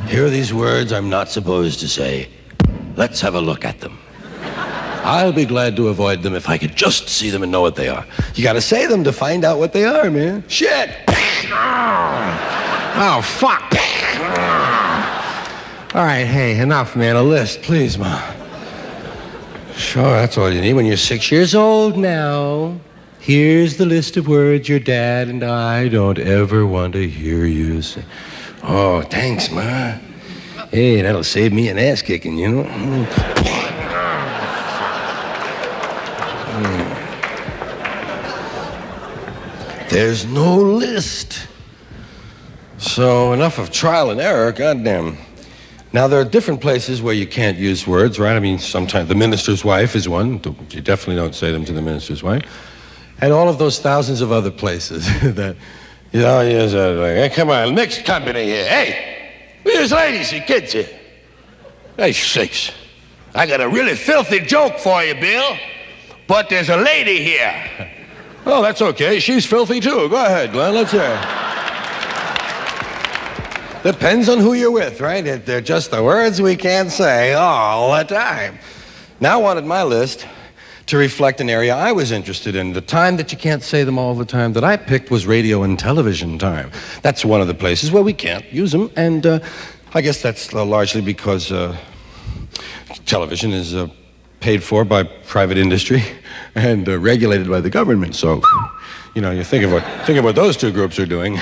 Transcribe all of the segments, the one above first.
Here are these words I'm not supposed to say. Let's have a look at them. I'll be glad to avoid them if I could just see them and know what they are. You gotta say them to find out what they are, man. Shit! Oh, fuck! All right, hey, enough, man. A list, please, Mom. Sure, that's all you need when you're 6 years old now. Here's the list of words your dad and I don't ever want to hear you say. Oh, thanks, Ma. Hey, that'll save me an ass kicking, you know? There's no list. So enough of trial and error, goddamn. Now, there are different places where you can't use words, right? I mean, sometimes the minister's wife is one. You definitely don't say them to the minister's wife. And all of those thousands of other places that, you know, like, hey, come on, mixed company here. Hey, there's ladies and kids here. Hey, sakes. I got a really filthy joke for you, Bill. But there's a lady here. Oh, that's okay. She's filthy, too. Go ahead, Glenn. Let's hear it. Depends on who you're with, right? They're just the words we can't say all the time. Now I wanted my list to reflect an area I was interested in. The time that you can't say them all the time that I picked was radio and television time. That's one of the places where we can't use them, and I guess that's largely because television is paid for by private industry and regulated by the government. So, you know, you think of what those two groups are doing.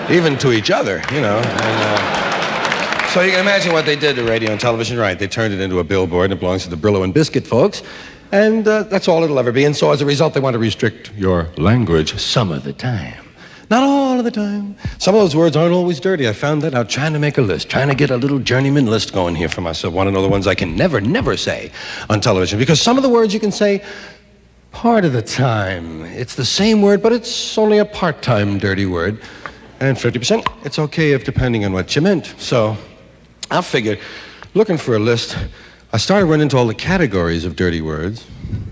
Even to each other, you know. And, so you can imagine what they did to radio and television, right? They turned it into a billboard, and it belongs to the Brillo and Biscuit folks, and that's all it'll ever be. And so as a result, they want to restrict your language some of the time. Not all of the time. Some of those words aren't always dirty. I found that out trying to make a list, trying to get a little journeyman list going here for myself. Want to know the ones I can never say on television, because some of the words you can say part of the time. It's the same word, but it's only a part-time dirty word. And 50%, it's okay if depending on what you meant. So I figured, looking for a list, I started running into all the categories of dirty words.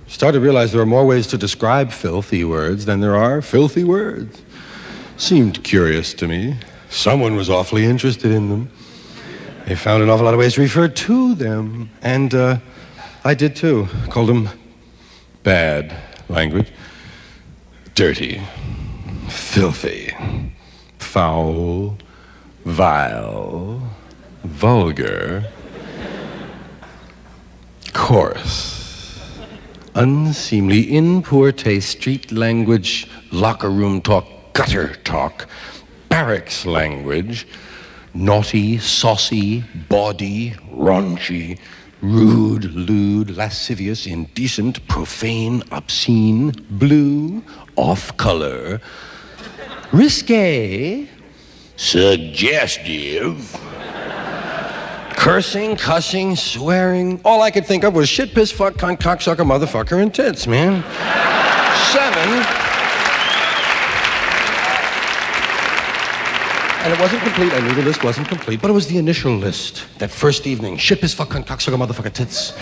Started to realize there are more ways to describe filthy words than there are filthy words. Seemed curious to me. Someone was awfully interested in them. They found an awful lot of ways to refer to them. And I did too. Called them bad language, dirty, filthy, foul, vile, vulgar, coarse, unseemly, in poor taste, street language, locker room talk, gutter talk, barracks language, naughty, saucy, bawdy, raunchy, rude, lewd, lascivious, indecent, profane, obscene, blue, off-color, risque, suggestive, cursing, cussing, swearing. All I could think of was shit, piss, fuck, cunt, cocksucker, motherfucker, and tits, man. 7. And it wasn't complete. I knew the list wasn't complete, but it was the initial list. That first evening, shit, piss, fuck, cunt, cocksucker, motherfucker, tits.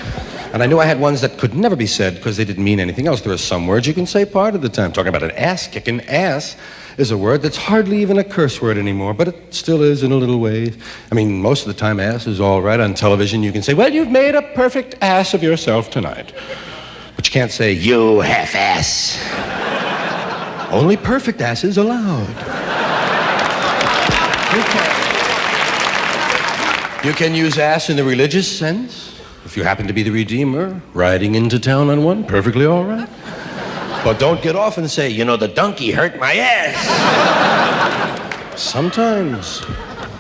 And I knew I had ones that could never be said because they didn't mean anything else. There are some words you can say part of the time. Talking about an ass kicking. Ass is a word that's hardly even a curse word anymore, but it still is in a little way. I mean, most of the time, ass is all right. On television, you can say, well, you've made a perfect ass of yourself tonight. But you can't say, you half-ass. Only perfect asses allowed. You can use ass in the religious sense. If you happen to be the Redeemer, riding into town on one, perfectly all right. But don't get off and say, you know, the donkey hurt my ass. Sometimes.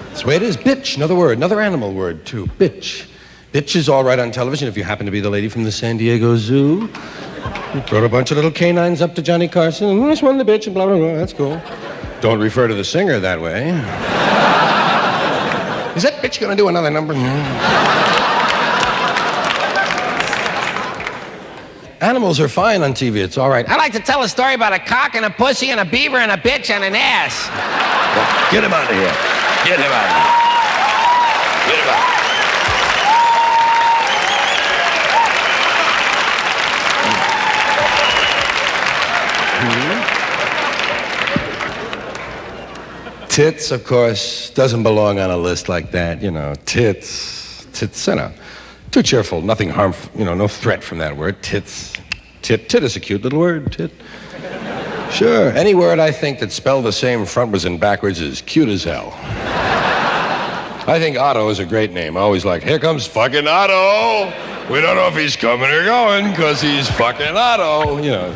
That's the way it is. Bitch, another word, another animal word, too. Bitch. Bitch is all right on television if you happen to be the lady from the San Diego Zoo. You brought a bunch of little canines up to Johnny Carson, and this one the bitch, and blah, blah, blah. That's cool. Don't refer to the singer that way. Is that bitch gonna do another number? Animals are fine on TV, it's all right. I'd like to tell a story about a cock and a pussy and a beaver and a bitch and an ass. Well, get him out of here. Get him out of here. Get him out. Tits, of course, doesn't belong on a list like that. You know, tits, you know. Too cheerful, nothing harmful, you know, no threat from that word. Tits. Tit is a cute little word, tit. Sure, any word I think that's spelled the same frontwards and backwards is cute as hell. I think Otto is a great name. I always like, here comes fucking Otto. We don't know if he's coming or going because he's fucking Otto, you know.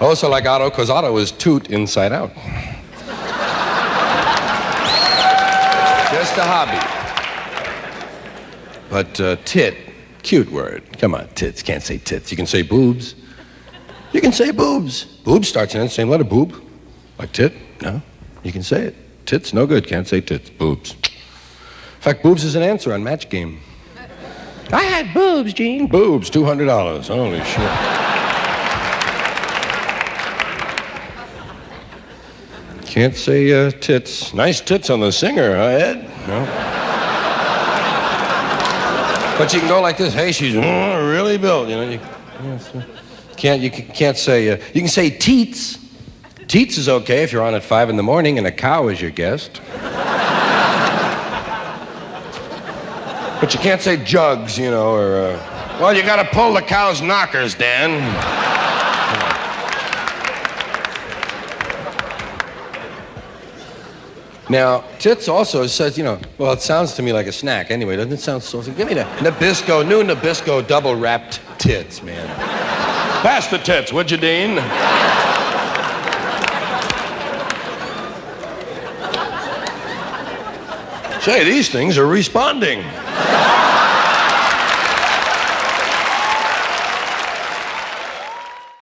I also like Otto because Otto is toot inside out. Just a hobby. But tit, cute word. Come on, tits. Can't say tits. You can say boobs. You can say boobs. Boobs starts in the same letter, boob. Like tit, no. You can say it. Tits, no good. Can't say tits. Boobs. In fact, boobs is an answer on Match Game. I had boobs, Gene. Boobs, $200. Holy shit. Can't say tits. Nice tits on the singer, huh, Ed? No. But you can go like this. Hey, she's really built. You know, you can't say. You can say teats. Teats is okay if you're on at 5 a.m. and a cow is your guest. But you can't say jugs, you know, or well, you got to pull the cow's knockers, Dan. Now, tits also says, you know, well, it sounds to me like a snack anyway. Doesn't it sound so? Give me the Nabisco, new Nabisco double-wrapped tits, man. Pass the tits, would you, Dean? Say, these things are responding.